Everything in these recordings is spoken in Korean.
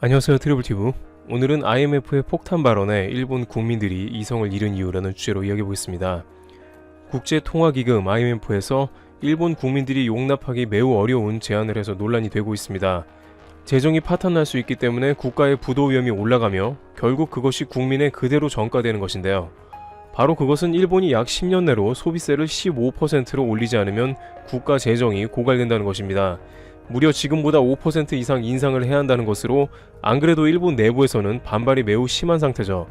안녕하세요, 트리블티브. 오늘은 IMF의 폭탄 발언에 일본 국민들이 이성을 잃은 이유라는 주제로 이야기해보겠습니다. 국제통화기금 IMF에서 일본 국민들이 용납하기 매우 어려운 제안을 해서 논란이 되고 있습니다. 재정이 파탄날 수 있기 때문에 국가의 부도 위험이 올라가며 결국 그것이 국민에 그대로 전가되는 것인데요. 바로 그것은 일본이 약 10년 내로 소비세를 15%로 올리지 않으면 국가 재정이 고갈된다는 것입니다. 무려 지금보다 5% 이상 인상을 해야 한다는 것으로 안 그래도 일본 내부에서는 반발이 매우 심한 상태죠.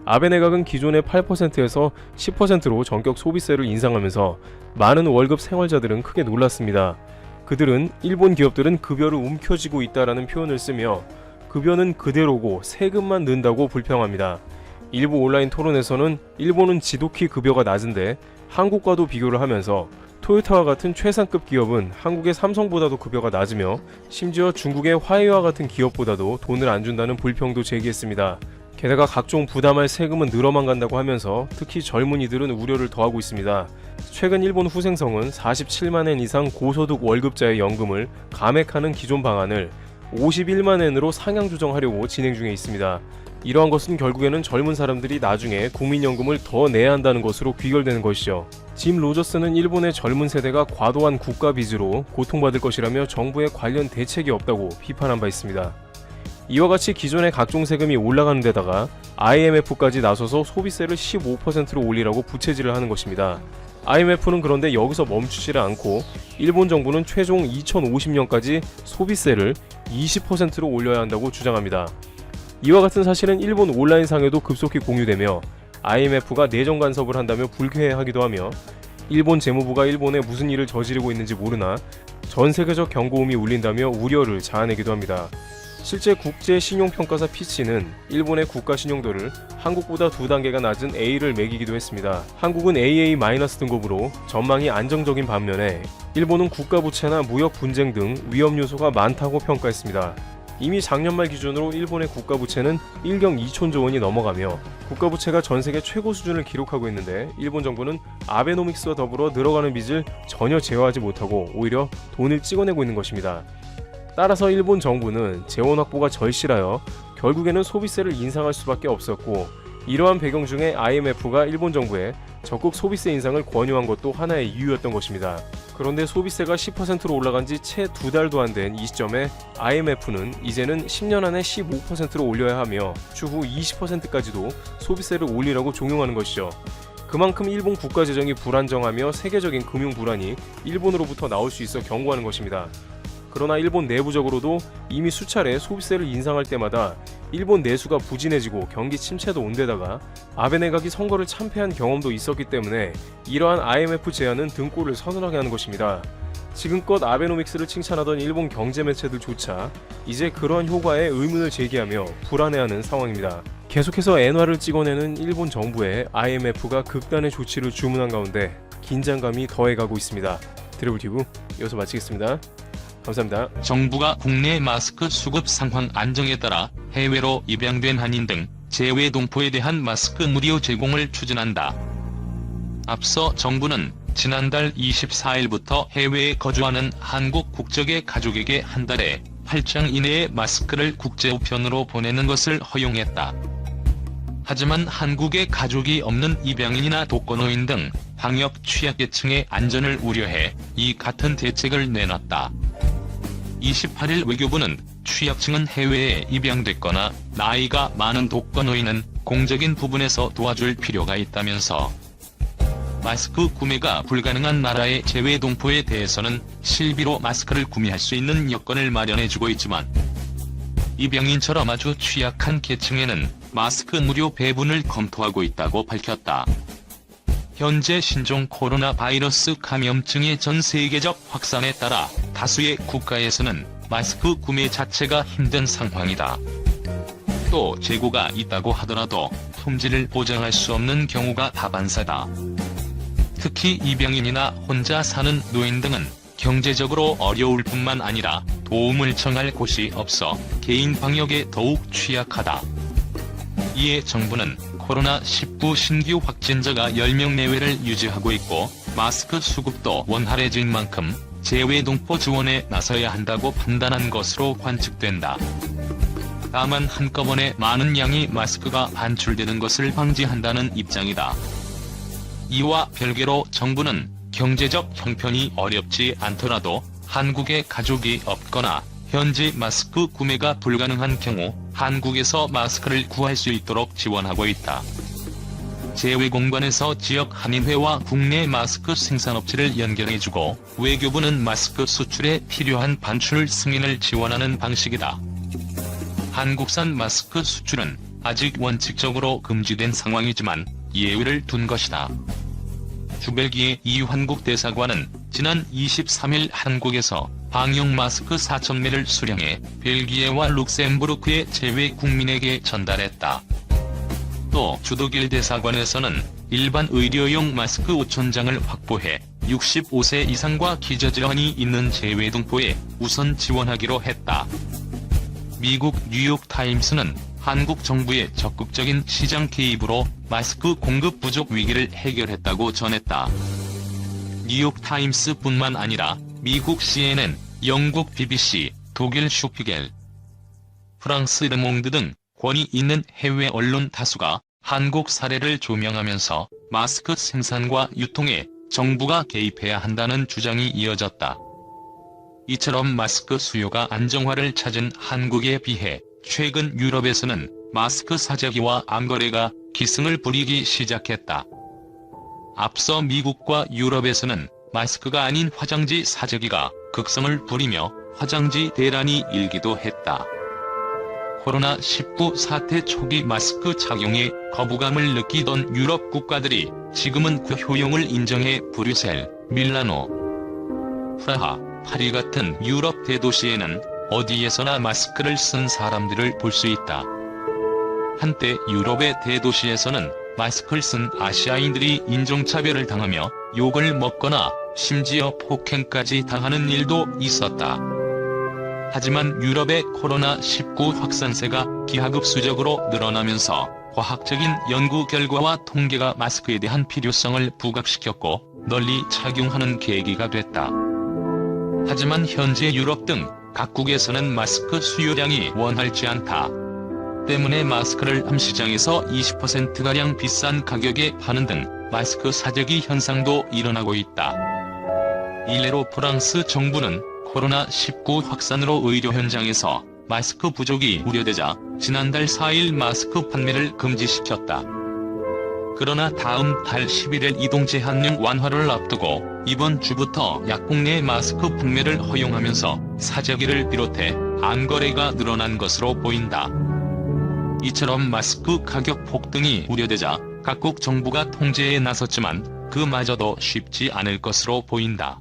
아베 내각은 기존의 8%에서 10%로 전격 소비세를 인상하면서 많은 월급 생활자들은 크게 놀랐습니다. 그들은 일본 기업들은 급여를 움켜쥐고 있다라는 표현을 쓰며 급여는 그대로고 세금만 는다고 불평합니다. 일부 온라인 토론에서는 일본은 지독히 급여가 낮은데 한국과도 비교를 하면서 토요타와 같은 최상급 기업은 한국의 삼성보다도 급여가 낮으며 심지어 중국의 화웨이와 같은 기업보다도 돈을 안 준다는 불평도 제기했습니다. 게다가 각종 부담할 세금은 늘어만 간다고 하면서 특히 젊은이들은 우려를 더하고 있습니다. 최근 일본 후생성은 47만엔 이상 고소득 월급자의 연금을 감액하는 기존 방안을 51만엔으로 상향 조정하려고 진행 중에 있습니다. 이러한 것은 결국에는 젊은 사람들이 나중에 국민연금을 더 내야 한다는 것으로 귀결되는 것이죠. 짐 로저스는 일본의 젊은 세대가 과도한 국가 빚으로 고통받을 것이라며 정부의 관련 대책이 없다고 비판한 바 있습니다. 이와 같이 기존의 각종 세금이 올라가는 데다가 IMF까지 나서서 소비세를 15%로 올리라고 부채질을 하는 것입니다. IMF는 그런데 여기서 멈추지를 않고 일본 정부는 최종 2050년까지 소비세를 20%로 올려야 한다고 주장합니다. 이와 같은 사실은 일본 온라인상에도 급속히 공유되며 IMF가 내정 간섭을 한다며 불쾌해하기도 하며 일본 재무부가 일본에 무슨 일을 저지르고 있는지 모르나 전 세계적 경고음이 울린다며 우려를 자아내기도 합니다. 실제 국제신용평가사 피치는 일본의 국가 신용도를 한국보다 2단계가 낮은 A를 매기기도 했습니다. 한국은 AA- 등급으로 전망이 안정적인 반면에 일본은 국가부채나 무역 분쟁 등 위험 요소가 많다고 평가했습니다. 이미 작년 말 기준으로 일본의 국가부채는 1경 2천조 원이 넘어가며 국가부채가 전세계 최고 수준을 기록하고 있는데 일본 정부는 아베노믹스와 더불어 늘어가는 빚을 전혀 제어하지 못하고 오히려 돈을 찍어내고 있는 것입니다. 따라서 일본 정부는 재원 확보가 절실하여 결국에는 소비세를 인상할 수밖에 없었고 이러한 배경 중에 IMF가 일본 정부에 적극 소비세 인상을 권유한 것도 하나의 이유였던 것입니다. 그런데 소비세가 10%로 올라간 지 채 2달도 안 된 이 시점에 IMF는 이제는 10년 안에 15%로 올려야 하며 추후 20%까지도 소비세를 올리라고 종용하는 것이죠. 그만큼 일본 국가 재정이 불안정하며 세계적인 금융 불안이 일본으로부터 나올 수 있어 경고하는 것입니다. 그러나 일본 내부적으로도 이미 수차례 소비세를 인상할 때마다 일본 내수가 부진해지고 경기 침체도 온 데다가 아베 내각이 선거를 참패한 경험도 있었기 때문에 이러한 IMF 제안은 등골을 서늘하게 하는 것입니다. 지금껏 아베노믹스를 칭찬하던 일본 경제 매체들조차 이제 그러한 효과에 의문을 제기하며 불안해하는 상황입니다. 계속해서 엔화를 찍어내는 일본 정부에 IMF가 극단의 조치를 주문한 가운데 긴장감이 더해가고 있습니다. 트리블티브 여기서 마치겠습니다. 감사합니다. 정부가 국내 마스크 수급 상황 안정에 따라 해외로 입양된 한인 등 재외 동포에 대한 마스크 무료 제공을 추진한다. 앞서 정부는 지난달 24일부터 해외에 거주하는 한국 국적의 가족에게 한 달에 8장 이내의 마스크를 국제 우편으로 보내는 것을 허용했다. 하지만 한국에 가족이 없는 입양인이나 독거노인 등 방역 취약계층의 안전을 우려해 이 같은 대책을 내놨다. 28일 외교부는 취약층은 해외에 입양됐거나 나이가 많은 독거노인은 공적인 부분에서 도와줄 필요가 있다면서 마스크 구매가 불가능한 나라의 재외 동포에 대해서는 실비로 마스크를 구매할 수 있는 여건을 마련해주고 있지만 입양인처럼 아주 취약한 계층에는 마스크 무료 배분을 검토하고 있다고 밝혔다. 현재 신종 코로나 바이러스 감염증의 전 세계적 확산에 따라 다수의 국가에서는 마스크 구매 자체가 힘든 상황이다. 또 재고가 있다고 하더라도 품질을 보장할 수 없는 경우가 다반사다. 특히 입양인이나 혼자 사는 노인 등은 경제적으로 어려울 뿐만 아니라 도움을 청할 곳이 없어 개인 방역에 더욱 취약하다. 이에 정부는 코로나19 신규 확진자가 10명 내외를 유지하고 있고 마스크 수급도 원활해진 만큼 재외 동포 지원에 나서야 한다고 판단한 것으로 관측된다. 다만 한꺼번에 많은 양의 마스크가 반출되는 것을 방지한다는 입장이다. 이와 별개로 정부는 경제적 형편이 어렵지 않더라도 한국에 가족이 없거나 현지 마스크 구매가 불가능한 경우 한국에서 마스크를 구할 수 있도록 지원하고 있다. 재외공관에서 지역 한인회와 국내 마스크 생산업체를 연결해주고 외교부는 마스크 수출에 필요한 반출 승인을 지원하는 방식이다. 한국산 마스크 수출은 아직 원칙적으로 금지된 상황이지만 예외를 둔 것이다. 주벨기의 이환국 대사관은 지난 23일 한국에서 방역 마스크 4,000매를 수령해 벨기에와 룩셈부르크의 재외 국민에게 전달했다. 또 주독일 대사관에서는 일반 의료용 마스크 5,000장을 확보해 65세 이상과 기저질환이 있는 재외동포에 우선 지원하기로 했다. 미국 뉴욕타임스는 한국 정부의 적극적인 시장 개입으로 마스크 공급 부족 위기를 해결했다고 전했다. 뉴욕타임스뿐만 아니라 미국 CNN, 영국 BBC, 독일 슈피겔, 프랑스 르몽드 등 권위 있는 해외 언론 다수가 한국 사례를 조명하면서 마스크 생산과 유통에 정부가 개입해야 한다는 주장이 이어졌다. 이처럼 마스크 수요가 안정화를 찾은 한국에 비해 최근 유럽에서는 마스크 사재기와 암거래가 기승을 부리기 시작했다. 앞서 미국과 유럽에서는 마스크가 아닌 화장지 사재기가 극성을 부리며 화장지 대란이 일기도 했다. 코로나19 사태 초기 마스크 착용에 거부감을 느끼던 유럽 국가들이 지금은 그 효용을 인정해 브뤼셀, 밀라노, 프라하, 파리 같은 유럽 대도시에는 어디에서나 마스크를 쓴 사람들을 볼 수 있다. 한때 유럽의 대도시에서는 마스크를 쓴 아시아인들이 인종차별을 당하며 욕을 먹거나 심지어 폭행까지 당하는 일도 있었다. 하지만 유럽의 코로나19 확산세가 기하급수적으로 늘어나면서 과학적인 연구 결과와 통계가 마스크에 대한 필요성을 부각시켰고 널리 착용하는 계기가 됐다. 하지만 현재 유럽 등 각국에서는 마스크 수요량이 원활치 않다. 때문에 마스크를 암시장에서 20%가량 비싼 가격에 파는 등 마스크 사재기 현상도 일어나고 있다. 일례로 프랑스 정부는 코로나19 확산으로 의료 현장에서 마스크 부족이 우려되자 지난달 4일 마스크 판매를 금지시켰다. 그러나 다음 달 11일 이동 제한령 완화를 앞두고 이번 주부터 약국 내 마스크 판매를 허용하면서 사재기를 비롯해 안거래가 늘어난 것으로 보인다. 이처럼 마스크 가격 폭등이 우려되자 각국 정부가 통제에 나섰지만 그마저도 쉽지 않을 것으로 보인다.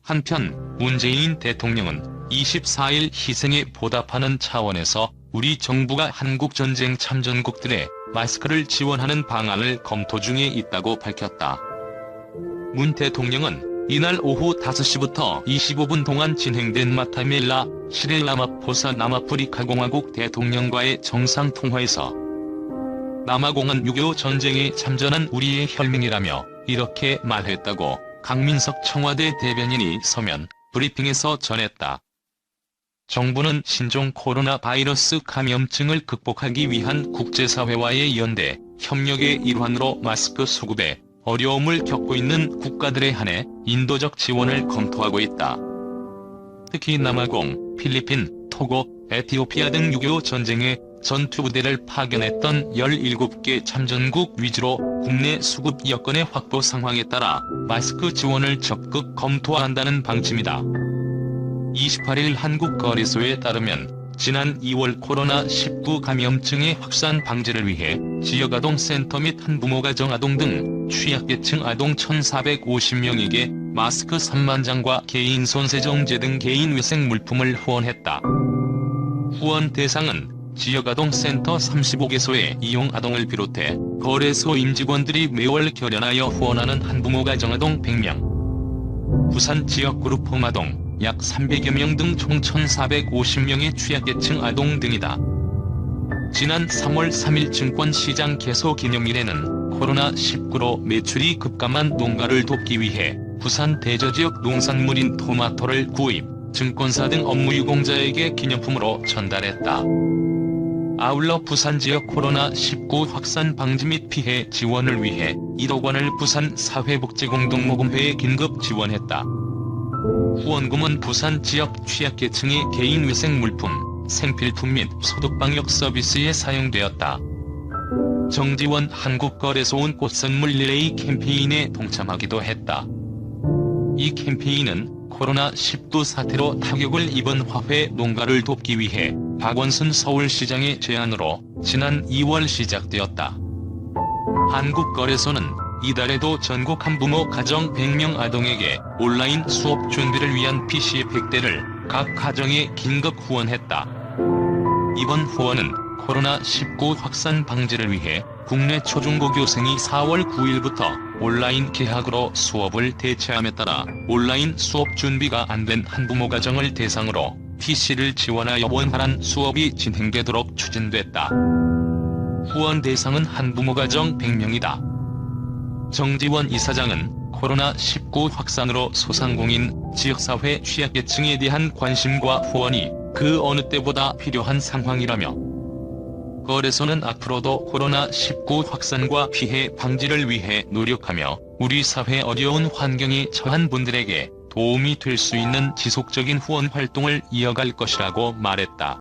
한편 문재인 대통령은 24일 희생에 보답하는 차원에서 우리 정부가 한국전쟁 참전국들의 마스크를 지원하는 방안을 검토 중에 있다고 밝혔다. 문 대통령은 이날 오후 5시부터 25분 동안 진행된 마타멜라 시렐라마포사 남아프리카 공화국 대통령과의 정상통화에서 남아공은 6.25 전쟁에 참전한 우리의 혈맹이라며 이렇게 말했다고 강민석 청와대 대변인이 서면 브리핑에서 전했다. 정부는 신종 코로나 바이러스 감염증을 극복하기 위한 국제사회와의 연대, 협력의 일환으로 마스크 수급에 어려움을 겪고 있는 국가들에 한해 인도적 지원을 검토하고 있다. 특히 남아공, 필리핀, 토고, 에티오피아 등 6.25 전쟁에 전투부대를 파견했던 17개 참전국 위주로 국내 수급 여건의 확보 상황에 따라 마스크 지원을 적극 검토한다는 방침이다. 28일 한국거래소에 따르면 지난 2월 코로나19 감염증의 확산 방지를 위해 지역아동센터 및 한부모가정 아동 등 취약계층 아동 1,450명에게 마스크 3만 장과 개인 손세정제 등 개인위생 물품을 후원했다. 후원 대상은 지역아동센터 35개소의 이용아동을 비롯해 거래소 임직원들이 매월 결연하여 후원하는 한부모가정 아동 100명, 부산 지역그룹 홈아동 약 300여 명 등 총 1,450명의 취약계층 아동 등이다. 지난 3월 3일 증권시장 개소 기념일에는 코로나19로 매출이 급감한 농가를 돕기 위해 부산 대저지역 농산물인 토마토를 구입, 증권사 등 업무 유공자에게 기념품으로 전달했다. 아울러 부산 지역 코로나19 확산 방지 및 피해 지원을 위해 1억 원을 부산 사회복지공동모금회에 긴급 지원했다. 후원금은 부산 지역 취약계층의 개인위생 물품, 생필품 및 소독방역 서비스에 사용되었다. 정지원 한국거래소은 꽃선물 리레이 캠페인에 동참하기도 했다. 이 캠페인은 코로나19 사태로 타격을 입은 화훼 농가를 돕기 위해 박원순 서울시장의 제안으로 지난 2월 시작되었다. 한국거래소는 이달에도 전국 한부모 가정 100명 아동에게 온라인 수업 준비를 위한 PC 100대를 각 가정에 긴급 후원했다. 이번 후원은 코로나19 확산 방지를 위해 국내 초중고 교생이 4월 9일부터 온라인 개학으로 수업을 대체함에 따라 온라인 수업 준비가 안 된 한부모 가정을 대상으로 PC를 지원하여 원활한 수업이 진행되도록 추진됐다. 후원 대상은 한부모 가정 100명이다. 정지원 이사장은 코로나19 확산으로 소상공인, 지역사회 취약계층에 대한 관심과 후원이 그 어느 때보다 필요한 상황이라며 거래소는 앞으로도 코로나19 확산과 피해 방지를 위해 노력하며 우리 사회 어려운 환경에 처한 분들에게 도움이 될 수 있는 지속적인 후원 활동을 이어갈 것이라고 말했다.